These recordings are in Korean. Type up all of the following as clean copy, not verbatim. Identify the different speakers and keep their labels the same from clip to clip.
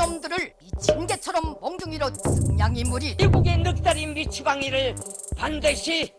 Speaker 1: 외놈들을 미친 개처럼 멍둥이로 승냥이물이
Speaker 2: 미국의 늑다리 미치광이를 반드시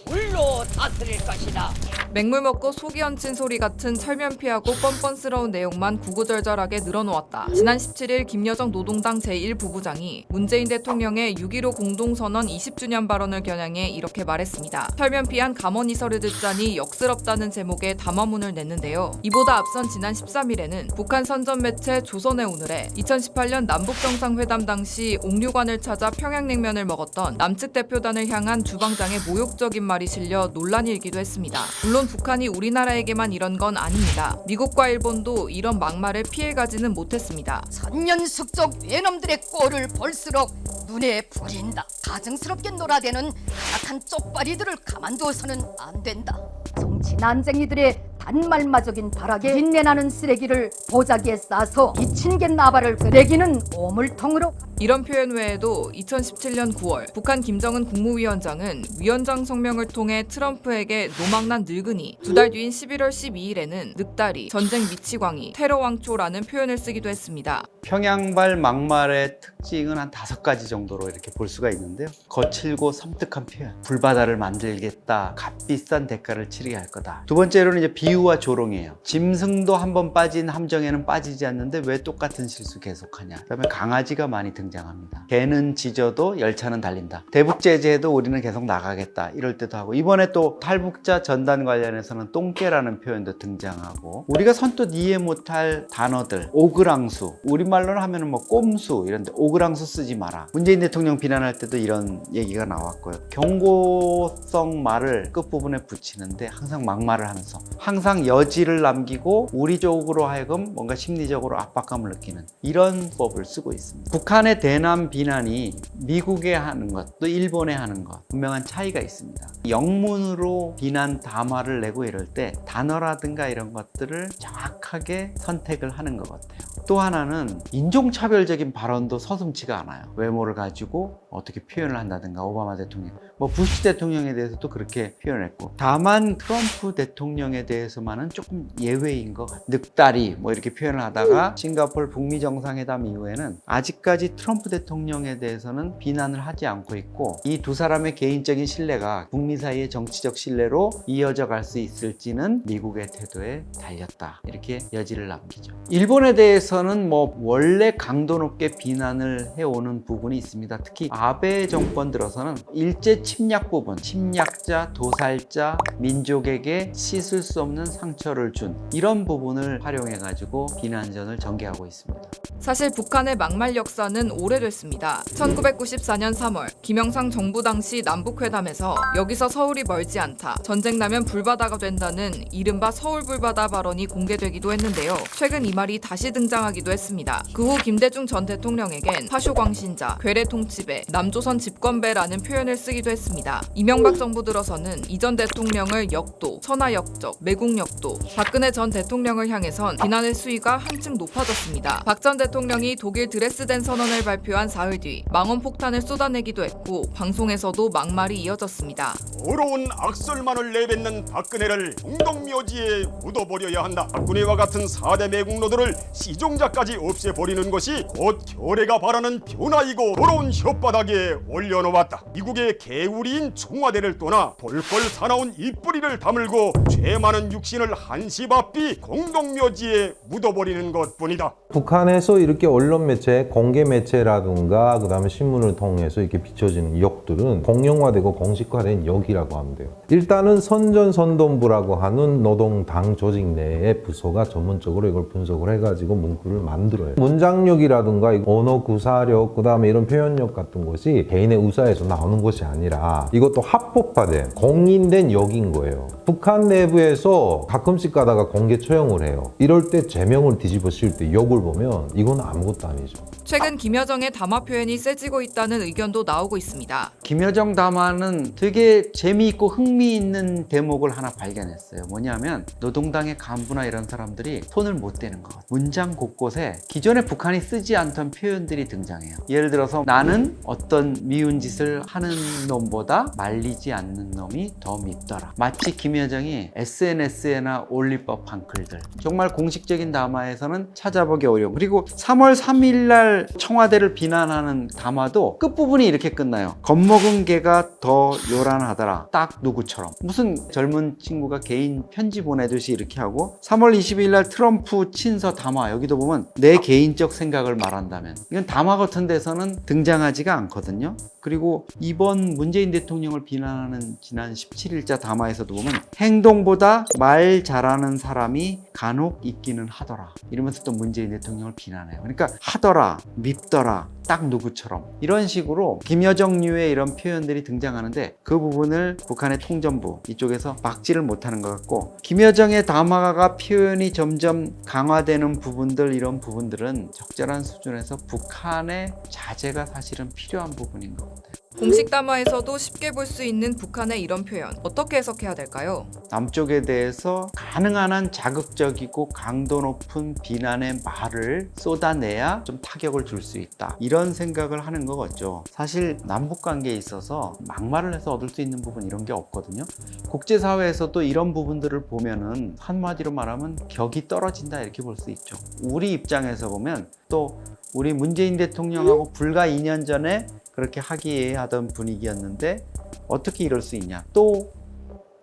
Speaker 2: 불로 다스릴 것이다.
Speaker 3: 맹물 먹고 속이 얹힌 소리 같은 철면피하고 뻔뻔스러운 내용만 구구절절하게 늘어놓았다. 지난 17일 김여정 노동당 제1부부장이 문재인 대통령의 6.15 공동선언 20주년 발언을 겨냥해 이렇게 말했습니다. 철면피한 감언이설을 듣자니 역스럽다는 제목의 담화문을 냈는데요. 이보다 앞선 지난 13일에는 북한 선전 매체 조선의 오늘에 2018년 남북정상회담 당시 옥류관을 찾아 평양냉면을 먹었던 남측 대표단을 향한 주방장의 모욕적인 말이 실려 논란이 일기도 했습니다. 물론 북한이 우리나라에게만 이런 건 아닙니다. 미국과 일본도 이런 막말을 피해가지는 못했습니다.
Speaker 1: 천년숙적 외놈들의 꼴을 볼수록 눈에 부린다. 가증스럽게 놀아대는 약한 쪽발이들을 가만두어서는 안 된다. 정치 난쟁이들의 단말마적인 발악에 빚내나는 쓰레기를 보자기에 싸서 미친 개 나발을 쓰레기는 오물통으로.
Speaker 3: 이런 표현 외에도 2017년 9월 북한 김정은 국무위원장은 위원장 성명을 통해 트럼프에게 노망난 늙은이, 두 달 뒤인 11월 12일에는 늑다리, 전쟁 미치광이, 테러 왕초라는 표현을 쓰기도 했습니다.
Speaker 4: 평양발 막말의 특징은 한 5가지 정도로 이렇게 볼 수가 있는데요. 거칠고 섬뜩한 표현, 불바다를 만들겠다, 값비싼 대가를 치르게 할 거다. 두 번째로는 이제 비유와 조롱이에요. 짐승도 한번 빠진 함정에는 빠지지 않는데 왜 똑같은 실수 계속하냐. 그다음에 강아지가 많이 등장합니다. 개는 짖어도 열차는 달린다. 대북 제재에도 우리는 계속 나가겠다. 이럴 때도 하고, 이번에 또 탈북자 전단 관련해서는 똥개라는 표현도 등장하고, 우리가 선뜻 이해 못할 단어들, 오그랑수, 우리말로는 하면은 뭐 꼼수 이런데 오그랑수 쓰지 마라. 문재인 대통령 비난할 때도 이런 얘기가 나왔고요. 경고성 말을 끝부분에 붙이는데 항상 막말을 하면서 항상 여지를 남기고 우리 쪽으로 하여금 뭔가 심리적으로 압박감을 느끼는 이런 법을 쓰고 있습니다. 북한의 대남 비난이 미국에 하는 것, 또 일본에 하는 것 분명한 차이가 있습니다. 영문으로 비난 담화를 내고 이럴 때 단어라든가 이런 것들을 정확하게 선택을 하는 것 같아요. 또 하나는 인종차별적인 발언도 서슴지가 않아요. 외모를 가지고 어떻게 표현을 한다든가, 오바마 대통령, 뭐 부시 대통령에 대해서도 그렇게 표현했고, 다만 트럼프 대통령에 대해서만은 조금 예외인 것 같아요. 늑다리 뭐 이렇게 표현을 하다가 싱가포르 북미 정상회담 이후에는 아직까지 트럼프 대통령에 대해서는 비난을 하지 않고 있고, 이 두 사람의 개인적인 신뢰가 북미 사이의 정치적 신뢰로 이어져 갈 수 있을지는 미국의 태도에 달렸다, 이렇게 여지를 남기죠. 일본에 대해서는 뭐 원래 강도 높게 비난을 해오는 부분이 있습니다. 특히 아베 정권 들어서는 일제 침략 부분, 침략자, 도살자, 민족에게 씻을 수 없는 상처를 준 이런 부분을 활용해가지고 비난전을 전개하고 있습니다.
Speaker 3: 사실 북한의 막말 역사는 오래됐습니다. 1994년 3월 김영삼 정부 당시 남북회담에서 여기서 서울이 멀지 않다, 전쟁 나면 불바다가 된다는 이른바 서울불바다 발언이 공개되기도 했는데요. 최근 이 말이 다시 등장하기도 했습니다. 그 후 김대중 전 대통령에겐 파쇼광신자, 괴뢰통치배, 남조선 집권배라는 표현을 쓰기도 했습니다. 이명박 정부 들어서는 이전 대통령을 역도, 천하역적, 매국역도, 박근혜 전 대통령을 향해선 비난의 수위가 한층 높아졌습니다. 박 전 대통령이 독일 드레스덴 선언을 발표한 사흘 뒤 망원폭탄을 쏟아내기도 했고, 방송에서도 막말이 이어졌습니다.
Speaker 5: 더러운 악설만을 내뱉는 박근혜를 공동묘지에 묻어버려야 한다. 박근혜와 같은 4대 매국노들을 시종자까지 없애버리는 것이 곧 결의가 바라는 변화이고 더러운 혓바닥에 올려놓았다. 미국의 개우리인 청와대를 떠나 벌벌 사나운 입뿌리를 다물고 죄 많은 육신을 한시바삐 공동묘지에 묻어버리는 것뿐이다.
Speaker 6: 북한에서 이렇게 언론 매체, 공개 매체라든가 그다음에 신문을 통해서 이렇게 비춰지는 역들은 공영화되고 공식화된 역이라고 하면 돼요. 일단은 선전선동부라고 하는 노동당 조직 내의 부서가 전문적으로 이걸 분석을 해가지고 문구를 만들어요. 문장력이라든가 언어 구사력, 그다음에 이런 표현력 같은 것이 개인의 우사에서 나오는 것이 아니라 이것도 합법화된 공인된 역인 거예요. 북한 내부에서 가끔씩 가다가 공개 처형을 해요. 이럴 때 제명을 뒤집어 씌울 때 역을 보면 이건 아무것도 아니죠.
Speaker 3: 최근 김여정의 담화 표현이 세지고 있다는 의견도 나오고 있습니다.
Speaker 4: 김여정 담화는 되게 재미있고 흥미있는 대목을 하나 발견했어요. 뭐냐면 노동당의 간부나 이런 사람들이 손을 못 대는 것 같아요. 문장 곳곳에 기존에 북한이 쓰지 않던 표현들이 등장해요. 예를 들어서 나는 어떤 미운 짓을 하는 놈 놈보다 말리지 않는 놈이 더 밉더라. 마치 김여정이 SNS에나 올릴 법한 글들. 정말 공식적인 담화에서는 찾아보기 어려운. 그리고 3월 3일 날 청와대를 비난하는 담화도 끝부분이 이렇게 끝나요. 겁먹은 개가 더 요란하더라. 딱 누구처럼. 무슨 젊은 친구가 개인 편지 보내듯이 이렇게 하고 3월 22일 날 트럼프 친서 담화 여기도 보면 내 개인적 생각을 말한다면 이건 담화 같은 데서는 등장하지가 않거든요. 그리고 이번 문재인 대통령을 비난하는 지난 17일자 담화에서도 보면 행동보다 말 잘하는 사람이 간혹 있기는 하더라 이러면서 또 문재인 대통령을 비난해요. 그러니까 하더라, 밉더라, 딱 누구처럼 이런 식으로 김여정류의 이런 표현들이 등장하는데 그 부분을 북한의 통전부 이쪽에서 막지를 못하는 것 같고 김여정의 담화가 표현이 점점 강화되는 부분들 이런 부분들은 적절한 수준에서 북한의 자제가 사실은 필요한 부분인 것 같아요.
Speaker 3: 공식 담화에서도 쉽게 볼 수 있는 북한의 이런 표현 어떻게 해석해야 될까요?
Speaker 4: 남쪽에 대해서 가능한 한 자극적이고 강도 높은 비난의 말을 쏟아내야 좀 타격을 줄 수 있다 이런 생각을 하는 것 같죠. 사실 남북관계에 있어서 막말을 해서 얻을 수 있는 부분 이런 게 없거든요. 국제사회에서도 이런 부분들을 보면은 한마디로 말하면 격이 떨어진다 이렇게 볼 수 있죠. 우리 입장에서 보면 또 우리 문재인 대통령하고 불과 2년 전에 그렇게 하기하던 분위기였는데 어떻게 이럴 수 있냐, 또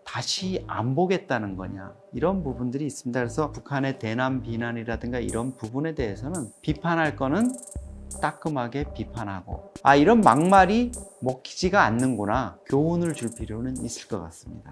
Speaker 4: 다시 안 보겠다는 거냐 이런 부분들이 있습니다. 그래서 북한의 대남 비난이라든가 이런 부분에 대해서는 비판할 거는 따끔하게 비판하고 이런 막말이 먹히지가 않는구나 교훈을 줄 필요는 있을 것 같습니다.